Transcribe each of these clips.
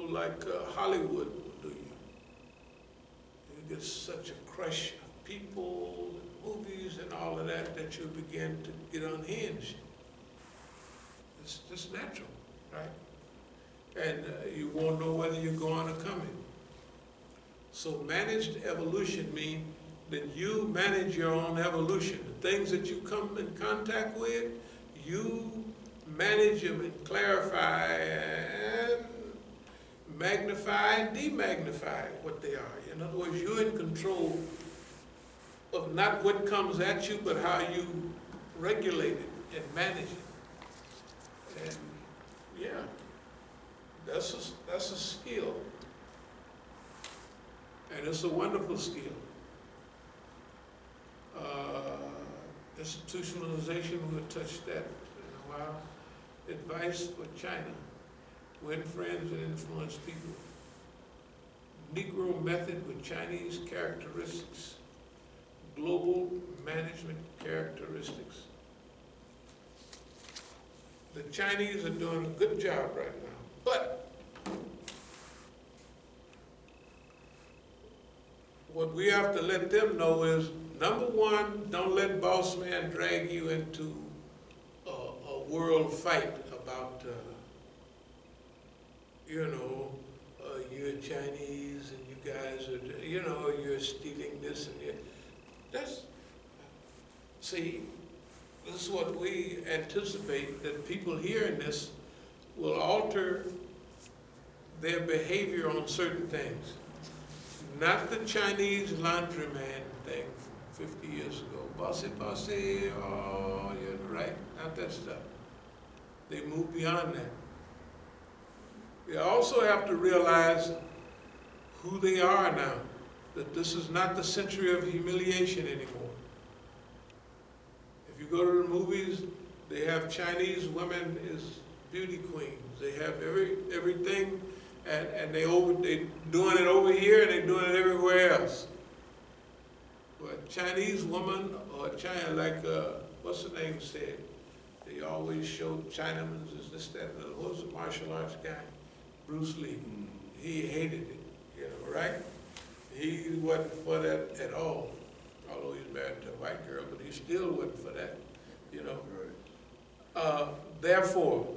like Hollywood will do you. You get such a crush of people and movies and all of that that you begin to get unhinged. It's just natural, right? And you won't know whether you're going or coming. So managed evolution means that you manage your own evolution. The things that you come in contact with, you manage them and clarify and magnify and demagnify what they are. In other words, you're in control of not what comes at you, but how you regulate it and manage it. And yeah, that's a skill. And it's a wonderful skill. Institutionalization, we'll touch that in a while. Advice for China. Win friends and influence people. Negro method with Chinese characteristics. Global management characteristics. The Chinese are doing a good job right now, but what we have to let them know is, number one, don't let boss man drag you into a world fight about, you're Chinese and you guys are, you're stealing this and that. See, this is what we anticipate, that people hearing this will alter their behavior on certain things. Not the Chinese laundryman thing from 50 years ago. Bossy, bossy, oh, you're right, not that stuff. They move beyond that. They also have to realize who they are now, that this is not the century of humiliation anymore. If you go to the movies, they have Chinese women as beauty queens. They have everything, and they doing it over here and they're doing it everywhere else. But a Chinese woman or China, like what's the name said? They always show Chinamen as this, that, and what was the martial arts guy? Bruce Lee. He hated it, right? He wasn't for that at all. Although he's married to a white girl, but he still wasn't for that, Right. Therefore,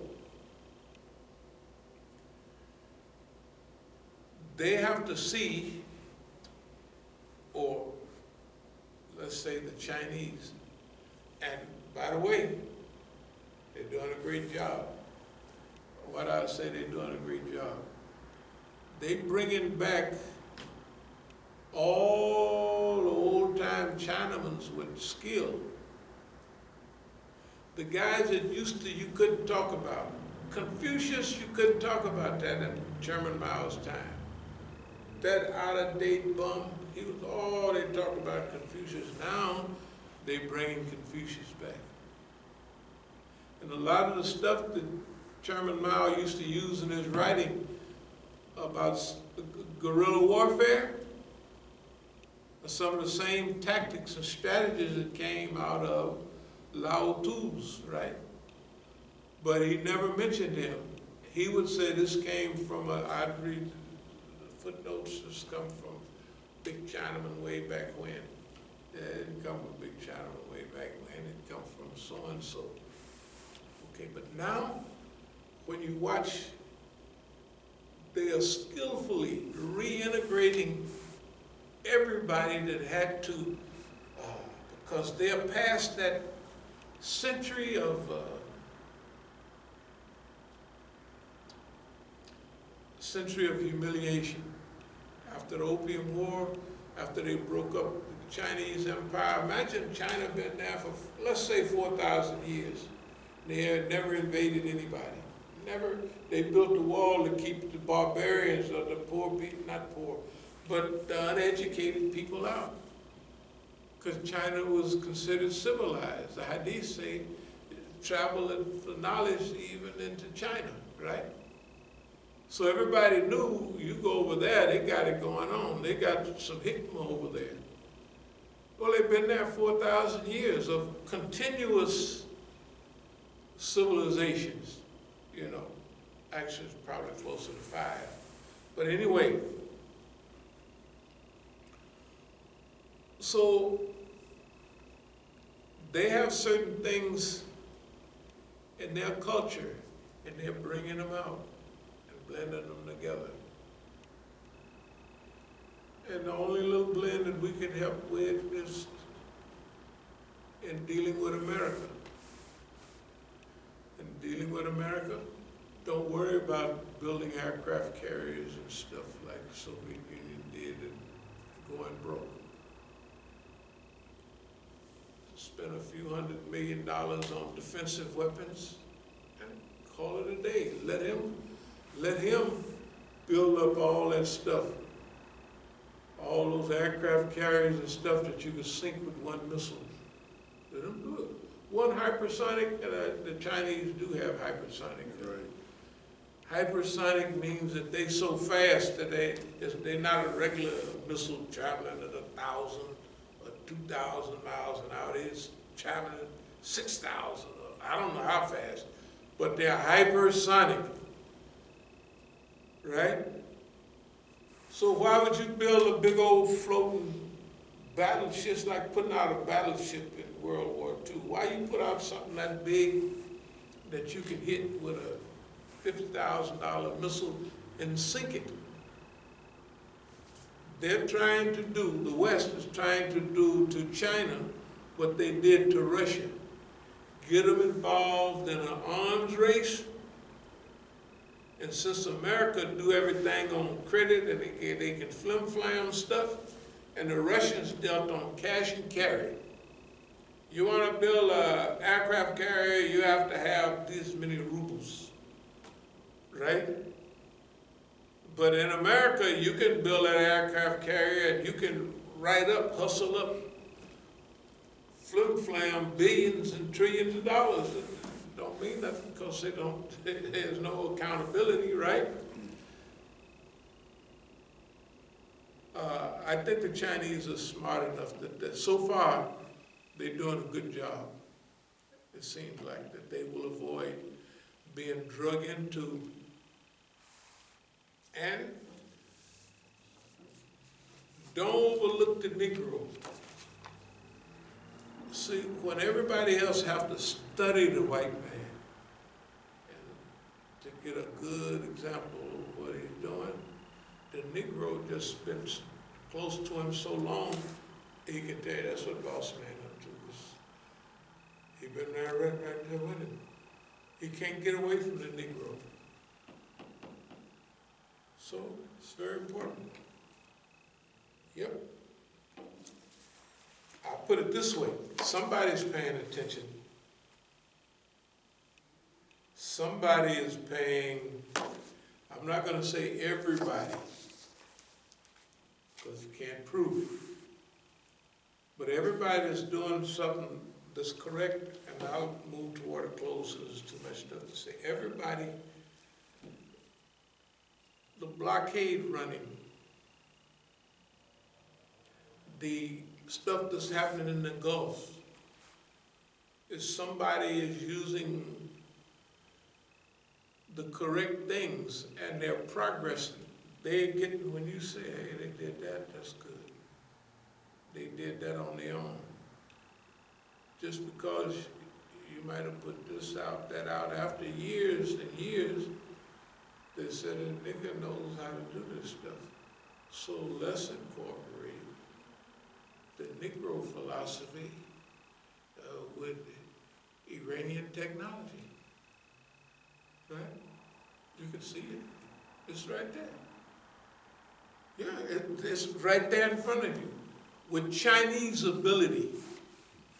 they have to see, or let's say the Chinese, and by the way, they're doing a great job. What I say, they're doing a great job. They bringing back all the old-time Chinamans with skill. The guys that you couldn't talk about. Confucius, you couldn't talk about that in Chairman Mao's time. That out-of-date bum, he was all they talked about Confucius. Now, they bringing Confucius back. And a lot of the stuff that Chairman Mao used to use in his writing about guerrilla warfare, some of the same tactics and strategies that came out of Lao Tzu's, right? But he never mentioned him. He would say this came from, I'd read the footnotes, this come from Big Chinaman way back when. It didn't come from Big Chinaman way back when, it come from so-and-so. Okay, but now, when you watch, they are skillfully reintegrating everybody that had to, because they're past that century of humiliation. After the Opium War, after they broke up the Chinese Empire, imagine China been there for, let's say, 4,000 years. They had never invaded anybody. Never. They built a wall to keep the barbarians or the poor people, not poor, but the uneducated people out. Because China was considered civilized. The Hadith say, travel for knowledge even into China, right? So everybody knew, you go over there, they got it going on. They got some hikmah over there. Well, they've been there 4,000 years of continuous civilizations, Actually, it's probably closer to 5. But anyway, so they have certain things in their culture, and they're bringing them out and blending them together. And the only little blend that we can help with is in dealing with America. In dealing with America, don't worry about building aircraft carriers and stuff like the Soviet Union did and going broke. Spend a few $100 million on defensive weapons and call it a day. Let him build up all that stuff. All those aircraft carriers and stuff that you could sink with one missile. Let them do it. One hypersonic, and the Chinese do have hypersonic. Right. Hypersonic means that they're so fast that they're not a regular missile traveling at 1,000 or 2,000 miles an hour. It's traveling at 6,000. I don't know how fast, but they're hypersonic, right? So why would you build a big old floating battleship? It's like putting out a battleship in World War II. Why you put out something that big that you can hit with a $50,000 missile and sink it? They're trying to do, the West is trying to do to China what they did to Russia. Get them involved in an arms race. And since America do everything on credit and they can flim-flam stuff, and the Russians dealt on cash and carry. You want to build an aircraft carrier, you have to have these many rubles, right? But in America, you can build an aircraft carrier and you can hustle up, flim-flam billions and trillions of dollars. Don't mean nothing because there's no accountability, right? I think the Chinese are smart enough that so far they're doing a good job. It seems like that they will avoid being drug into. And don't overlook the Negro. See, when everybody else have to study the white man and to get a good example of what he's doing, the Negro just spends close to him so long, he can tell you that's what boss man up to. He been there right there with him. He can't get away from the Negro. So it's very important. Yep. I'll put it this way. Somebody's paying attention. Somebody is paying, I'm not going to say everybody, because you can't prove it. But everybody that's doing something that's correct, and I'll move toward a close, so there's too much stuff to say. Everybody, the blockade running, the stuff that's happening in the Gulf, is somebody is using the correct things and they're progressing. They're getting, when you say, hey, they did that, that's good. They did that on their own. Just because you might have put this out, that out, after years and years, they said a nigga knows how to do this stuff. So let's incorporate the Negro philosophy with Iranian technology, right? You can see it. It's right there. Yeah, it's right there in front of you. With Chinese ability,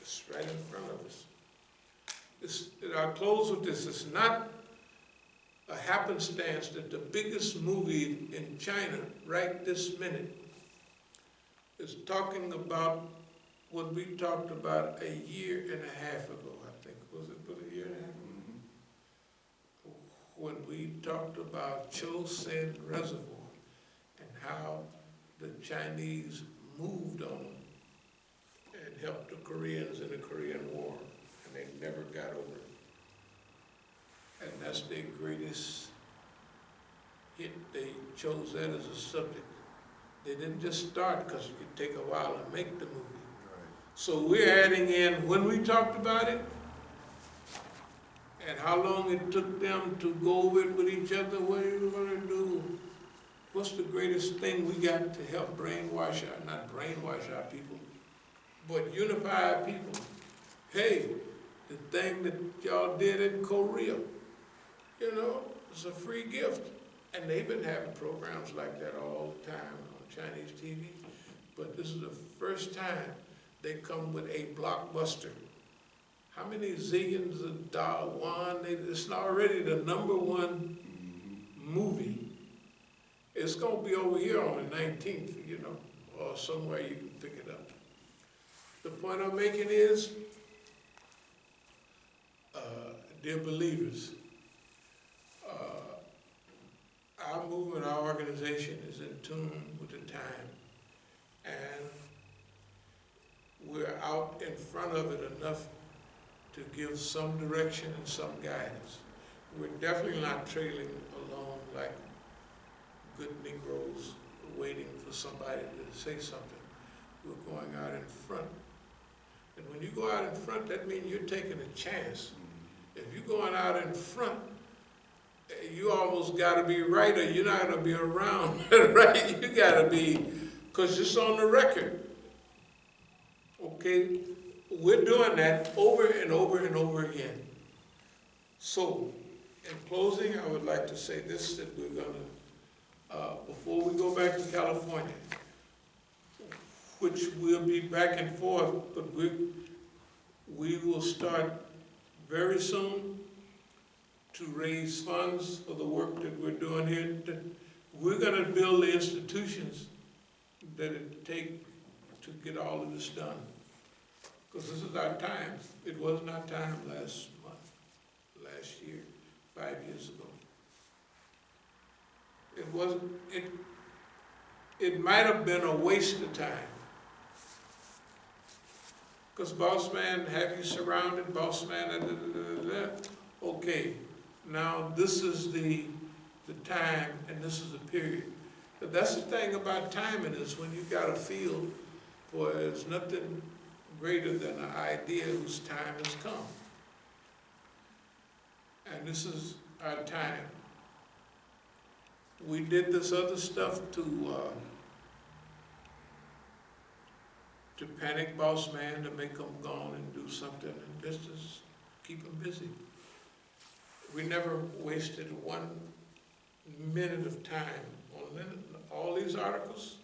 it's right in front of us. I'll close with this. It's not a happenstance that the biggest movie in China right this minute is talking about what we talked about a year and a half ago, I think. Was it a year and a half? Mm-hmm. When we talked about Chosin Reservoir and how the Chinese moved on and helped the Koreans in the Korean War, and they never got over it. And that's their greatest they chose that as a subject. They didn't just start because it could take a while to make the movie. So we're adding in when we talked about it and how long it took them to go over it with each other. What are you going to do? What's the greatest thing we got to help not brainwash our people, but unify our people? Hey, the thing that y'all did in Korea, it's a free gift. And they've been having programs like that all the time on Chinese TV. But this is the first time they come with a blockbuster. How many zillions of dollars? It's already the #1 movie. It's going to be over here on the 19th, or somewhere you can pick it up. The point I'm making is, dear believers, our movement, our organization is in tune with the time, and we're out in front of it enough to give some direction and some guidance. We're definitely not trailing along like good Negroes waiting for somebody to say something. We're going out in front. And when you go out in front, that means you're taking a chance. If you're going out in front, you almost got to be right or you're not going to be around, right? You got to be, because it's on the record. Okay? We're doing that over and over and over again. So, in closing, I would like to say this, that we're going to, before we go back to California, which we'll be back and forth, but we will start very soon to raise funds for the work that we're doing here. We're going to build the institutions that it takes to get all of this done. Because this is our time. It wasn't our time last year, 5 years ago. It wasn't, it might have been a waste of time. Because boss man, have you surrounded, boss man, okay. Now, this is the time, and this is the period. But that's the thing about timing is when you got a feel for there's nothing greater than an idea whose time has come. And this is our time. We did this other stuff to panic boss man, to make him go on and do something, and just to keep him busy. We never wasted 1 minute of time on all these articles.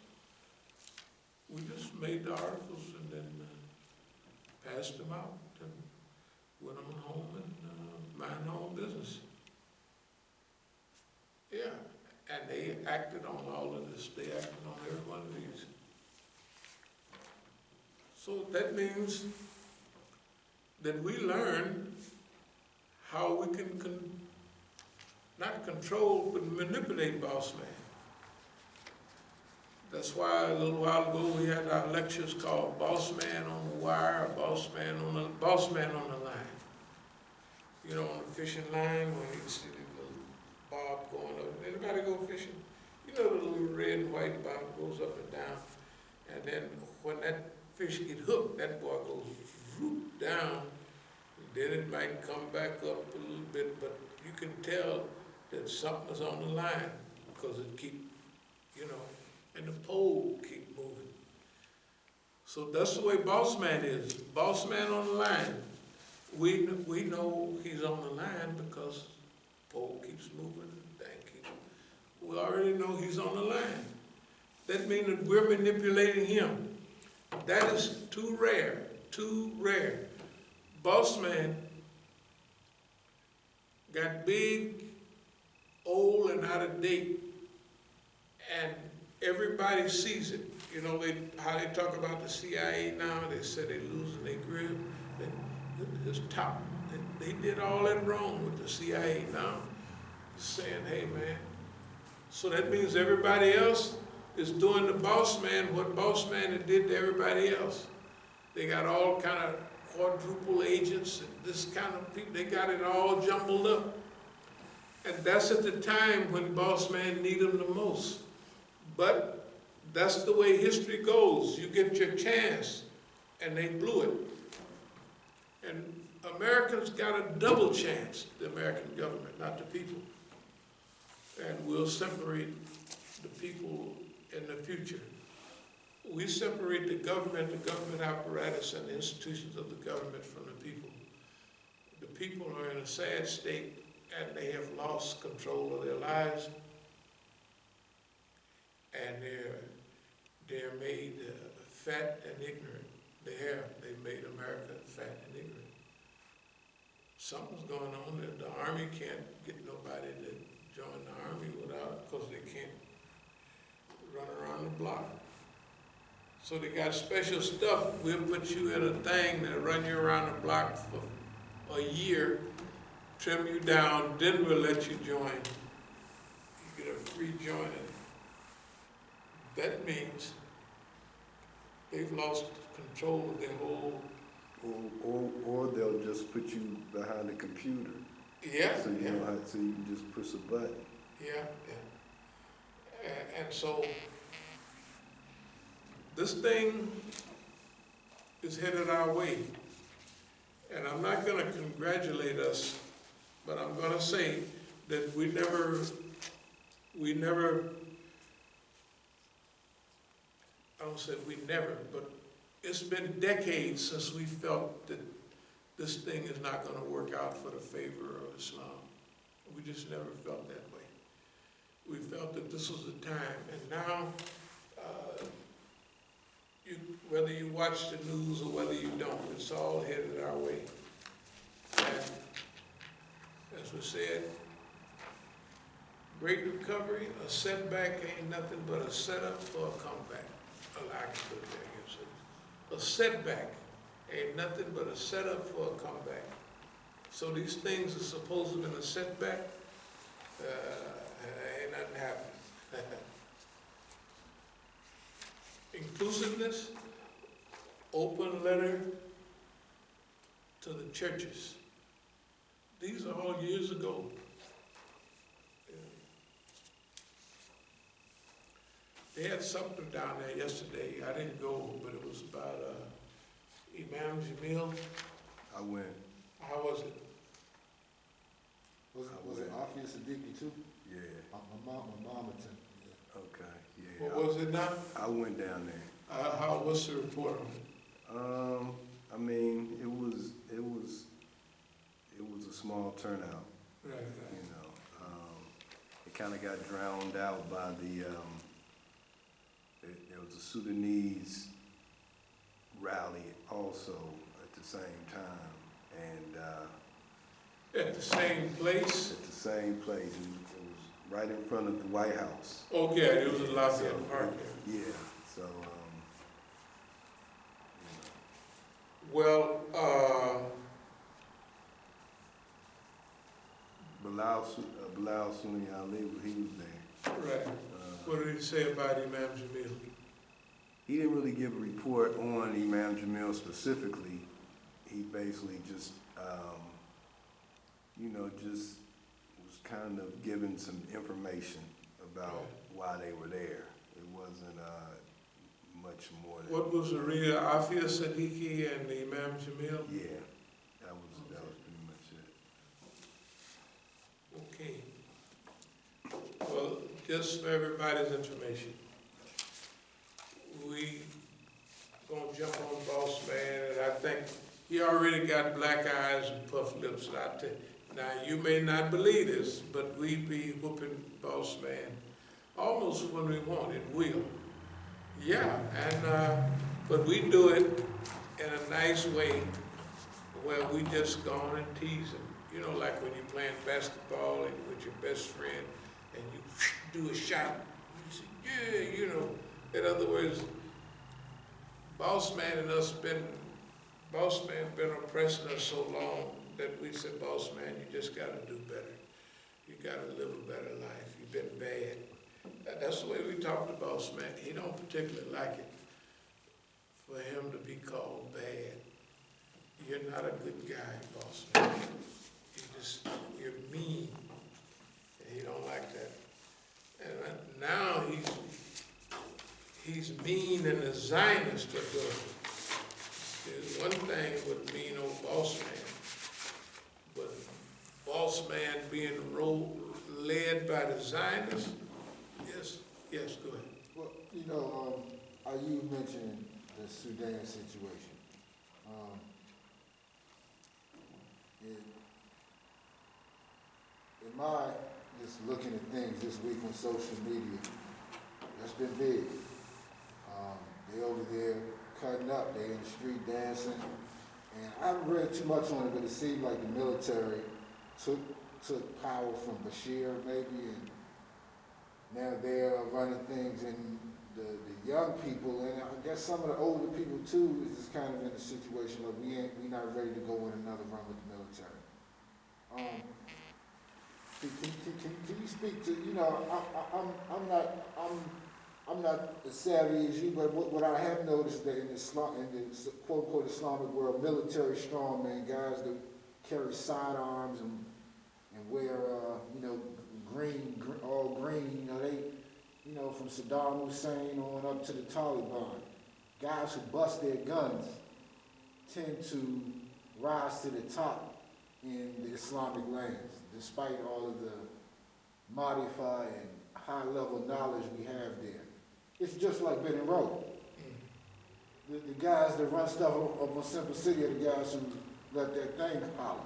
We just made the articles and then passed them out and went on home and mind our own business. Yeah, and they acted on all of this. They acted on every one of these. So that means that we learn how we can not control, but manipulate boss man. That's why a little while ago we had our lectures called Boss Man on the Wire, Boss Man on the Line. You know, on the fishing line when you see the little bob going up. Anybody go fishing? You know the little red and white bob goes up and down. And then when that fish get hooked, that boy goes whoop down. Then it might come back up a little bit, but you can tell that something's on the line because it keep, and the pole keep moving. So that's the way boss man is. Boss man on the line. We know he's on the line because the pole keeps moving. We already know he's on the line. That means that we're manipulating him. That is too rare, too rare. Boss man got big, old, and out of date, and everybody sees it. You know, how they talk about the CIA now, they say they're losing their grip. His top, they did all that wrong with the CIA now, saying, hey man. So that means everybody else is doing the boss man what boss man had did to everybody else. They got all kind of quadruple agents and this kind of people. They got it all jumbled up. And that's at the time when boss man need them the most. But that's the way history goes. You get your chance, and they blew it. And Americans got a double chance, the American government, not the people. And we'll separate the people in the future. We separate the government apparatus, and the institutions of the government from the people. The people are in a sad state, and they have lost control of their lives, and they're made fat and ignorant. They've made America fat and ignorant. Something's going on there. The Army can't get nobody to join the Army without, because they can't run around the block. So they got special stuff. We'll put you in a thing that run you around the block for a year, trim you down, then we'll let you join. You get a free joining. That means they've lost control of their whole... Or they'll just put you behind a computer. Yeah, so you know how to, so you can just push a button. Yeah. And so this thing is headed our way. And I'm not going to congratulate us, but I'm going to say that we never, I don't say we never, but it's been decades since we felt that this thing is not going to work out for the favor of Islam. We just never felt that way. We felt that this was the time, and now, whether you watch the news or whether you don't, it's all headed our way. And as we said, great recovery, a setback ain't nothing but a setup for a comeback. I can put it there again. So a setback ain't nothing but a setup for a comeback. So these things are supposed to have been a setback. Ain't nothing happening. Inclusiveness, open letter to the churches. These are all years ago. They had something down there yesterday. I didn't go, but it was about Imam Jamil. I went. How was it? Was it Afia Siddiqui too? Yeah. My mom attended. Yeah. Okay. Yeah. What was it now? I went down there. What's the report on it? I mean, it was a small turnout. Right. You know, it kind of got drowned out by the. There was a Sudanese rally also at the same time, and at the same place? At the same place. It was right in front of the White House. Okay, it was in Lafayette Park. Yeah. So. Well, Bilal Sunni Ali, he was there. Right. What did he say about Imam Jamil? He didn't really give a report on Imam Jamil specifically. He basically just, just was kind of giving some information about why they were there. It wasn't much more than... What was the real Afia Siddiqui and the Imam Jamil? Yeah, that was pretty much it. Okay. Well, just for everybody's information, we gonna jump on Boss Man, and I think he already got black eyes and puffed lips. Now, you may not believe this, but we be whooping Boss Man almost when we want it. Will. Yeah, and but we do it in a nice way where we just go on and tease him. You know, like when you're playing basketball and with your best friend and you do a shot, you say, yeah, you know. In other words, Boss Man been oppressing us so long that we said, Boss Man, you just gotta do better. You gotta live a better life. You've been bad. That's the way we talk to Boss Man. He don't particularly like it for him to be called bad. You're not a good guy, Boss Man. You're mean. don't like that. And now he's mean and a Zionist to do it. There's one thing with mean old boss man, but boss man being led by the Zionists, yes, go ahead. Well, you know, you mentioned the Sudan situation. In my just looking at things this week on social media, that's been big. They over there cutting up, they in the street dancing, and I haven't read too much on it, but it seemed like the military took power from Bashir maybe, and now they're running things, and the young people, and I guess some of the older people too, is just kind of in a situation like we not ready to go in another run with the military. Can you speak to, you know, I'm not as savvy as you, but what I have noticed that in the quote unquote Islamic world, military strongmen, guys that carry sidearms and wear all green, you know, they, you know, from Saddam Hussein on up to the Taliban, guys who bust their guns tend to rise to the top in the Islamic lands, despite all of the modified and high-level knowledge we have there. It's just like Benning Road. The guys that run stuff up on Simple City are the guys who let that thing holler.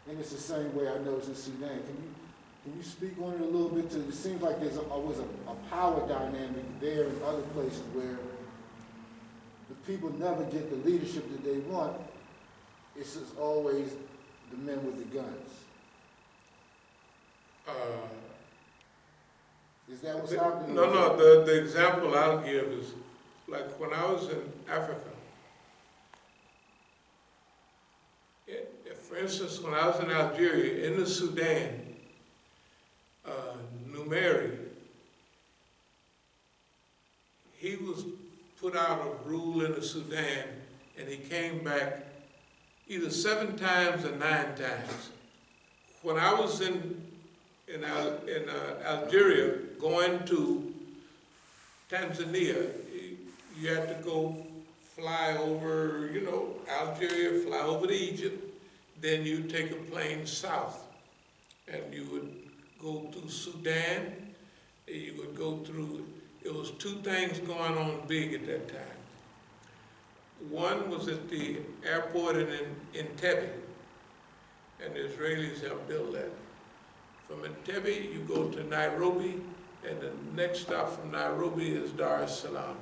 And it's the same way I noticed in Sudan. Can you speak on it a little bit? It seems like there's always a power dynamic there in other places where the people never get the leadership that they want. It's just always the men with the guns. Is that what's happening? No, the example I'll give is, like when I was in Africa, for instance, when I was in Algeria, in the Sudan, Numeri, he was put out of rule in the Sudan, and he came back either 7 times or 9 times. When I was in Algeria, going to Tanzania, you had to go fly over, you know, Algeria, fly over to Egypt, then you take a plane south, and you would go through Sudan, you would go through, it was 2 things going on big at that time. One was at the airport in Entebbe, and the Israelis have built that. From Entebbe, you go to Nairobi, and the next stop from Nairobi is Dar es Salaam.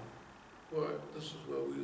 Well, this is where we